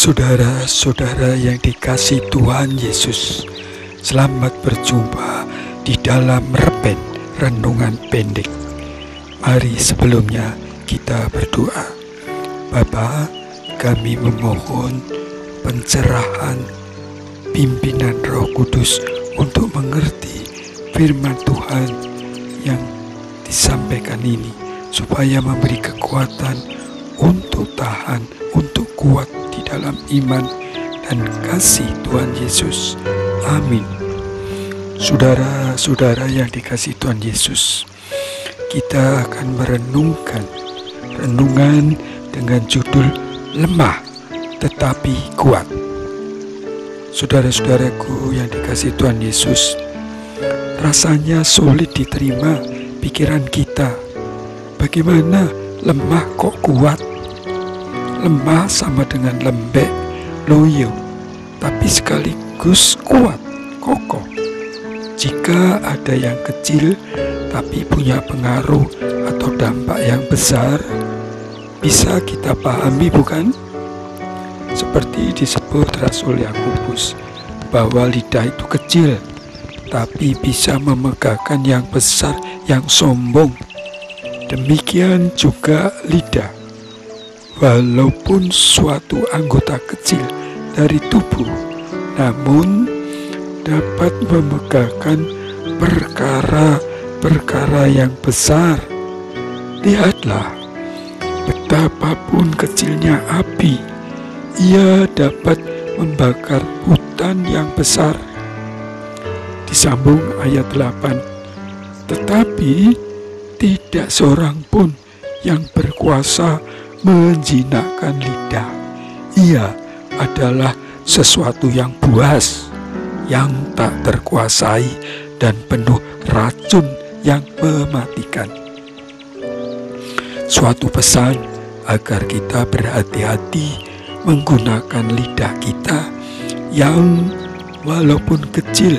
Saudara-saudara yang dikasihi Tuhan Yesus, selamat berjumpa di dalam Repen Renungan Pendek. Mari sebelumnya kita berdoa. Bapa, kami memohon pencerahan pimpinan Roh Kudus untuk mengerti firman Tuhan yang disampaikan ini, supaya memberi kekuatan untuk tahan, untuk kuat di dalam iman dan kasih Tuhan Yesus. Amin. Saudara-saudara yang dikasihi Tuhan Yesus, kita akan merenungkan renungan dengan judul Lemah Tetapi Kuat. Saudara-saudaraku yang dikasihi Tuhan Yesus, rasanya sulit diterima pikiran kita. Bagaimana lemah kok kuat? Lemah sama dengan lembek, loyo, tapi sekaligus kuat, kokoh. Jika ada yang kecil tapi punya pengaruh atau dampak yang besar, bisa kita pahami, bukan? Seperti disebut Rasul Yakobus, bahwa lidah itu kecil tapi bisa memegahkan yang besar, yang sombong. Demikian juga lidah, walaupun suatu anggota kecil dari tubuh, namun dapat memegahkan perkara-perkara yang besar. Lihatlah, betapapun kecilnya api, ia dapat membakar hutan yang besar. Disambung ayat 8, tetapi tidak seorang pun yang berkuasa menjinakkan lidah. Ia adalah sesuatu yang buas, yang tak terkuasai dan penuh racun yang mematikan. Suatu pesan agar kita berhati-hati menggunakan lidah kita yang walaupun kecil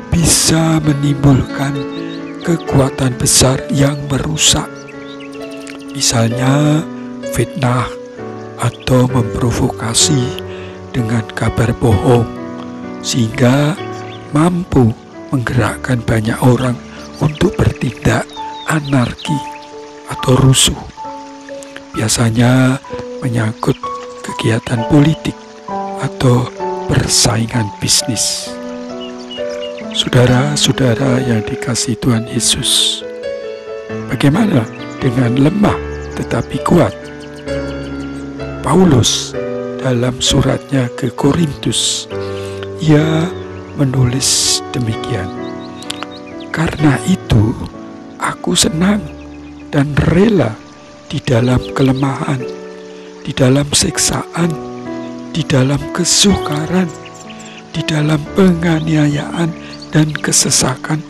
bisa menimbulkan kekuatan besar yang merusak. Misalnya fitnah atau memprovokasi dengan kabar bohong, sehingga mampu menggerakkan banyak orang untuk bertindak anarki atau rusuh. Biasanya menyangkut kegiatan politik atau persaingan bisnis. Saudara-saudara yang dikasihi Tuhan Yesus, bagaimana dengan lemah tetapi kuat? Paulus dalam suratnya ke Korintus, ia menulis demikian, karena itu aku senang dan rela di dalam kelemahan, di dalam siksaan, di dalam kesukaran, di dalam penganiayaan dan kesesakan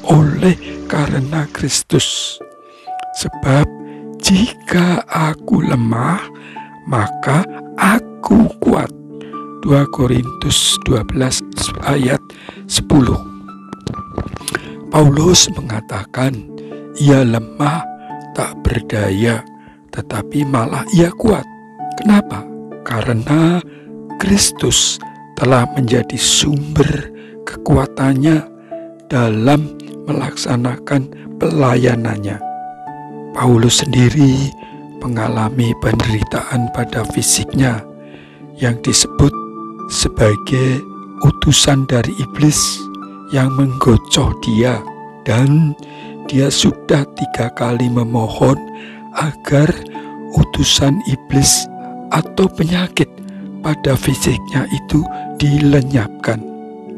oleh karena Kristus. Sebab jika aku lemah, maka aku kuat. 2 Korintus 12 ayat 10. Paulus mengatakan ia lemah, tak berdaya, tetapi malah ia kuat. Kenapa? Karena Kristus telah menjadi sumber kekuatannya dalam melaksanakan pelayanannya. Paulus sendiri mengalami penderitaan pada fisiknya yang disebut sebagai utusan dari iblis yang menggocoh dia, dan dia sudah 3 kali memohon agar utusan iblis atau penyakit pada fisiknya itu dilenyapkan.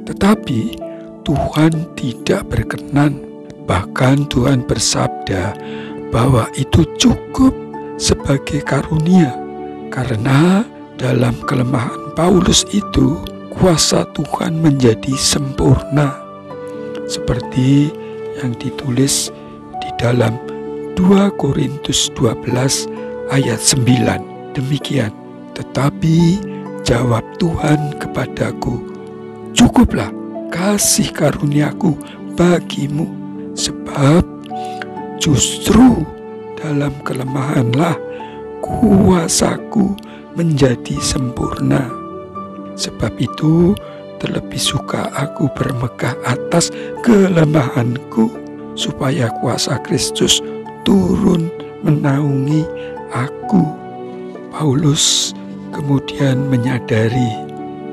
Tetapi Tuhan tidak berkenan. Bahkan Tuhan bersabda bahwa itu cukup sebagai karunia, karena dalam kelemahan Paulus itu kuasa Tuhan menjadi sempurna, seperti yang ditulis di dalam 2 Korintus 12 ayat 9. Demikian, tetapi jawab Tuhan kepadaku, cukuplah kasih karuniaku bagimu, sebab justru dalam kelemahanlah kuasaku menjadi sempurna. Sebab itu terlebih suka aku bermegah atas kelemahanku, supaya kuasa Kristus turun menaungi aku. Paulus kemudian menyadari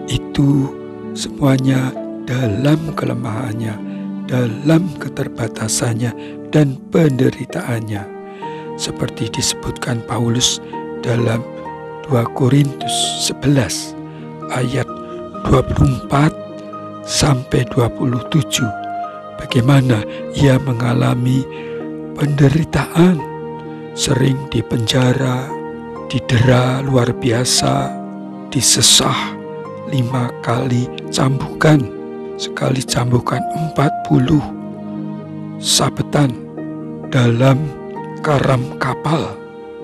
itu semuanya dalam kelemahannya, dalam keterbatasannya dan penderitaannya. Seperti disebutkan Paulus dalam 2 Korintus 11 ayat 24 sampai 27. Bagaimana ia mengalami penderitaan, sering dipenjara, didera luar biasa, disesah 5 kali cambukan, sekali cambukan 40 sabetan, dalam karam kapal,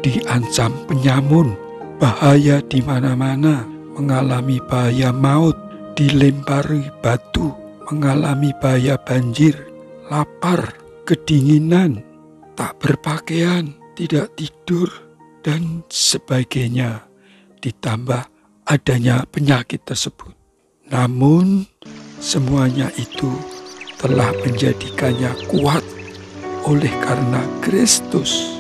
diancam penyamun, bahaya di mana-mana, mengalami bahaya maut, dilempari batu, mengalami bahaya banjir, lapar, kedinginan, tak berpakaian, tidak tidur, dan sebagainya, ditambah adanya penyakit tersebut. Namun semuanya itu telah menjadikannya kuat oleh karena Kristus.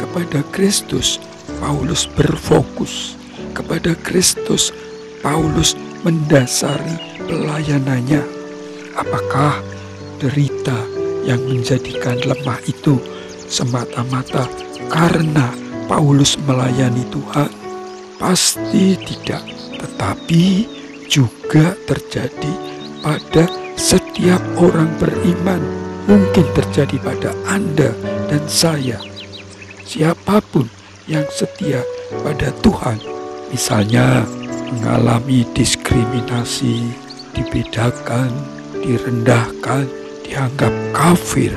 Kepada Kristus Paulus berfokus, kepada Kristus Paulus mendasari pelayanannya. Apakah derita yang menjadikan lemah itu semata-mata karena Paulus melayani Tuhan? Pasti tidak, tetapi juga terjadi pada setiap orang beriman. Mungkin terjadi pada Anda dan saya. Siapapun yang setia pada Tuhan, misalnya mengalami diskriminasi, dibedakan, direndahkan, dianggap kafir,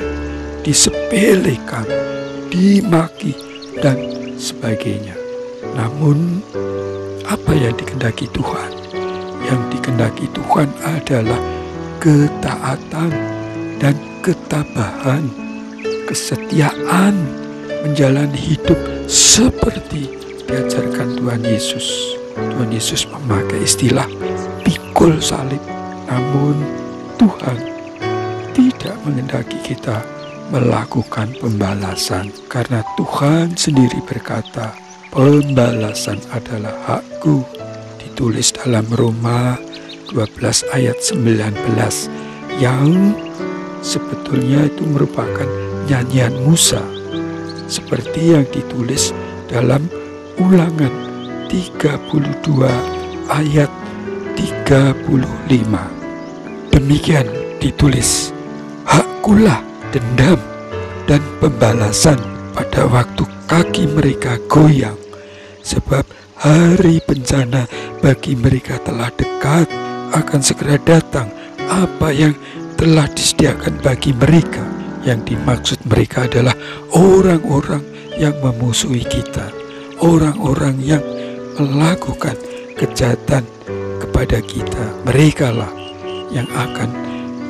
disepelekan, dimaki, dan sebagainya. Namun, apa yang dikehendaki Tuhan? Yang dikehendaki Tuhan adalah ketaatan dan ketabahan, kesetiaan menjalani hidup seperti diajarkan Tuhan Yesus. Tuhan Yesus memakai istilah pikul salib. Namun Tuhan tidak menghendaki kita melakukan pembalasan, karena Tuhan sendiri berkata, pembalasan adalah hakku. Ditulis dalam Roma 12 ayat 19, yang sebetulnya itu merupakan nyanyian Musa, seperti yang ditulis dalam Ulangan 32 ayat 35. Demikian ditulis, hakkulah dendam dan pembalasan pada waktu kaki mereka goyang, sebab hari bencana bagi mereka telah dekat, akan segera datang apa yang telah disediakan bagi mereka. Yang dimaksud mereka adalah orang-orang yang memusuhi kita, orang-orang yang melakukan kejahatan kepada kita. Merekalah yang akan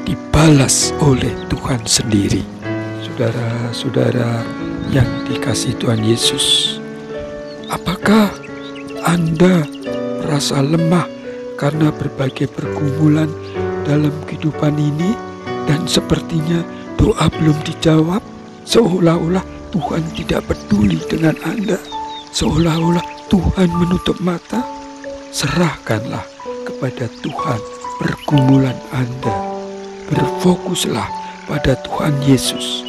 dibalas oleh Tuhan sendiri. Saudara-saudara yang dikasihi Tuhan Yesus, apakah Anda merasa lemah karena berbagai pergumulan dalam kehidupan ini, dan sepertinya doa belum dijawab, seolah-olah Tuhan tidak peduli dengan Anda, seolah-olah Tuhan menutup mata? Serahkanlah kepada Tuhan pergumulan Anda. Berfokuslah pada Tuhan Yesus.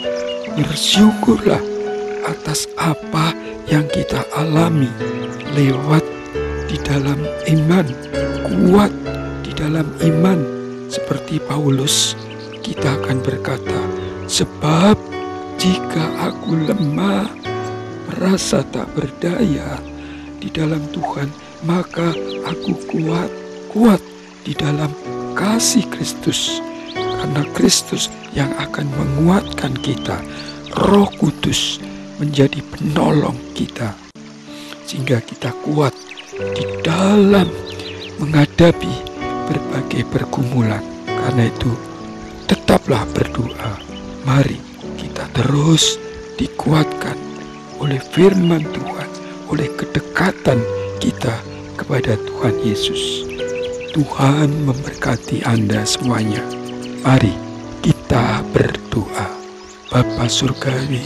Bersyukurlah atas apa yang kita alami lewat di dalam iman, kuat di dalam iman. Seperti Paulus, kita akan berkata, sebab jika aku lemah, merasa tak berdaya di dalam Tuhan, maka aku kuat di dalam kasih Kristus. Karena Kristus yang akan menguatkan kita, Roh Kudus menjadi penolong kita, sehingga kita kuat di dalam menghadapi berbagai pergumulan. Karena itu, tetaplah berdoa. Mari kita terus dikuatkan oleh firman Tuhan, oleh kedekatan kita kepada Tuhan Yesus. Tuhan memberkati Anda semuanya. Mari kita berdoa. Bapa Surgawi,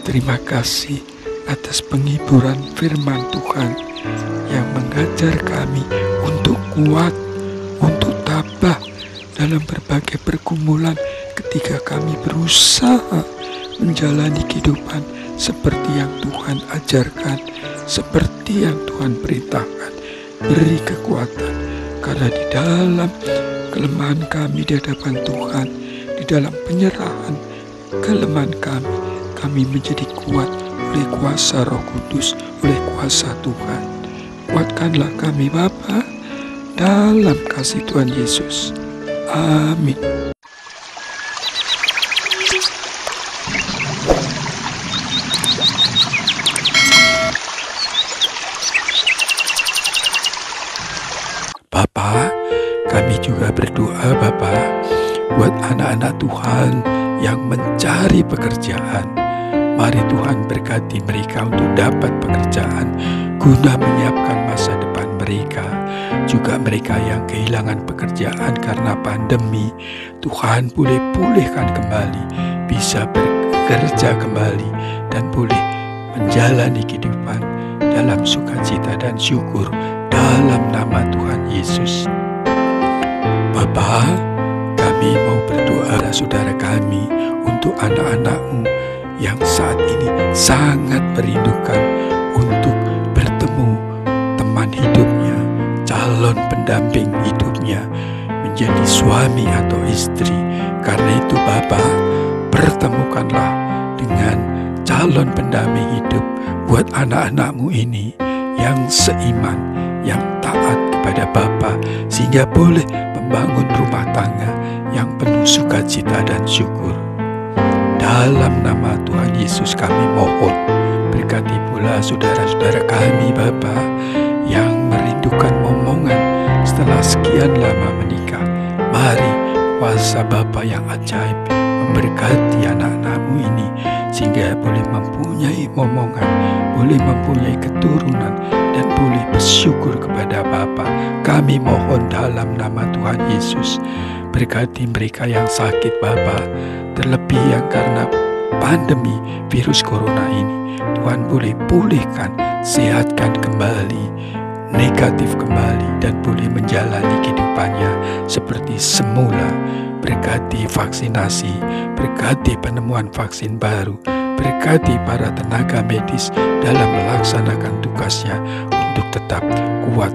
terima kasih atas penghiburan firman Tuhan yang mengajar kami untuk kuat, untuk tabah dalam berbagai pergumulan ketika kami berusaha menjalani kehidupan seperti yang Tuhan ajarkan, seperti yang Tuhan perintahkan. Beri kekuatan, karena di dalam kelemahan kami di hadapan Tuhan, di dalam penyerahan kelemahan kami menjadi kuat oleh kuasa Roh Kudus, oleh kuasa Tuhan. Kuatkanlah kami Bapa, dalam kasih Tuhan Yesus. Amin. Bapa, kami juga berdoa Bapa buat anak-anak Tuhan yang mencari pekerjaan. Mari Tuhan berkati mereka untuk dapat pekerjaan guna menyiapkan masa depan mereka. Juga mereka yang kehilangan pekerjaan karena pandemi, Tuhan boleh pulihkan kembali, bisa bekerja kembali, dan boleh menjalani kehidupan dalam sukacita dan syukur dalam nama Tuhan Yesus. Bapa, kami mau berdoa saudara kami untuk anak-anak-Mu yang saat ini sangat merindukan untuk bertemu teman hidupnya, calon pendamping hidupnya, menjadi suami atau istri. Karena itu Bapa, pertemukanlah dengan calon pendamping hidup buat anak-anak-Mu ini yang seiman, yang taat kepada Bapa, sehingga boleh membangun rumah tangga yang penuh sukacita dan syukur. Dalam nama Tuhan Yesus kami mohon, berkati pula saudara-saudara kami Bapa yang merindukan momongan setelah sekian lama menikah. Mari kuasa Bapa yang ajaib memberkati anak-anak-Mu ini, sehingga boleh mempunyai momongan, boleh mempunyai keturunan, dan boleh bersyukur kepada Bapa. Kami mohon dalam nama Tuhan Yesus, berkati mereka yang sakit Bapa, terlebih yang karena pandemi virus corona ini. Tuhan boleh pulihkan, sehatkan kembali, negatif kembali, dan boleh menjalani kehidupannya seperti semula. Berkati vaksinasi, berkati penemuan vaksin baru, berkati para tenaga medis dalam melaksanakan tugasnya untuk tetap kuat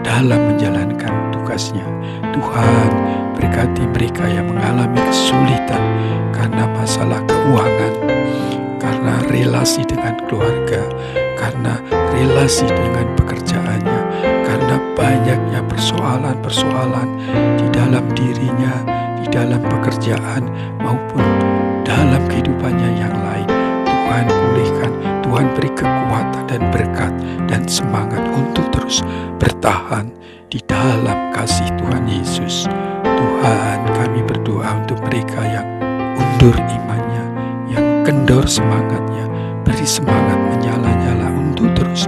dalam menjalankan tugasnya. Tuhan, berkati mereka yang mengalami kesulitan karena masalah keuangan, karena relasi dengan keluarga, karena relasi dengan pekerjaannya, karena banyaknya persoalan-persoalan di dalam dirinya, di dalam pekerjaan maupun dalam kehidupannya yang lain. Tuhan pulihkan, Tuhan beri kekuatan dan berkat dan semangat untuk terus bertahan di dalam kasih Tuhan Yesus. Tuhan, kami berdoa untuk mereka yang undur imannya, yang kendor semangatnya. Beri semangat menyala-nyala untuk terus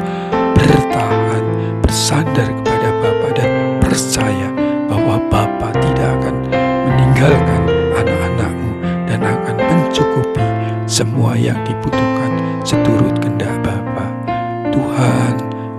bertahan, bersandar kepada Bapa, dan percaya bahwa Bapa tidak akan meninggalkan anak-anak-Mu dan akan mencukupi semua yang dibutuhkan seturut kehendak Bapa. Tuhan,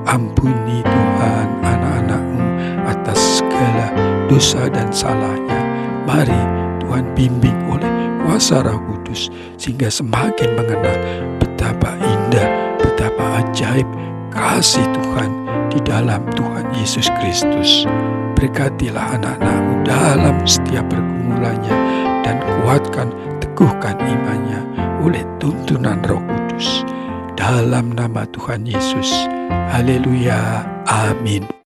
ampuni Tuhan anak-anak-Mu atas segala dosa dan salahnya. Mari Tuhan bimbing oleh kuasa Roh Kudus, sehingga semakin mengenal betapa indah, betapa ajaib kasih Tuhan di dalam Tuhan Yesus Kristus. Berkatilah anak-anak-Mu dalam setiap pergumulannya, dan kuatkan, teguhkan imannya oleh tuntunan Roh Kudus. Dalam nama Tuhan Yesus. Haleluya. Amin.